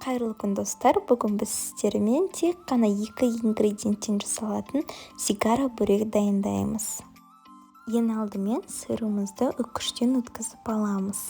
Қайырлы күн достар, бүгін біз сіздермен тек қана 2 ингредиенттен жасалатын сигара бөрек дайындаймыз. Ең алдымен сырымызды үккіштен өткізіп аламыз.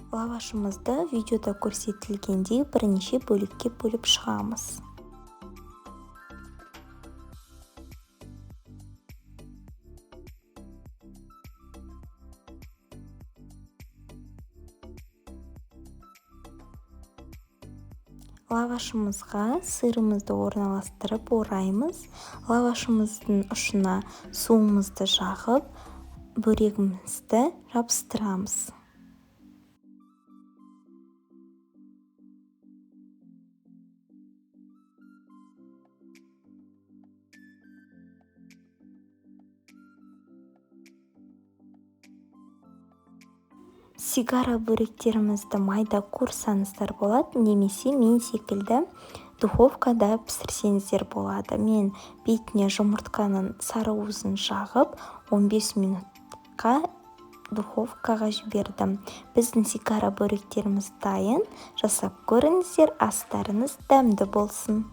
Лавашымызды видеода көрсетілгендей бірнеше бөлікке бөліп шығамыз. Лавашымызға сырымызды орналастырып ораймыз. Лавашымыздың ұшына суымызды жағып, бөрегімізді жабыстырамыз. Сигара бөректерімізді майда қуырсаңыздар болады, немесе мен секілді духовкада пісірсеңіздер болады. Мен бетіне жұмыртқаның сары уызын жағып, 15 минутқа духовкаға жібердім. Біздің сигара бөректеріміз дайын. Жасап көріңіздер, астарыңыз дәмді болсын.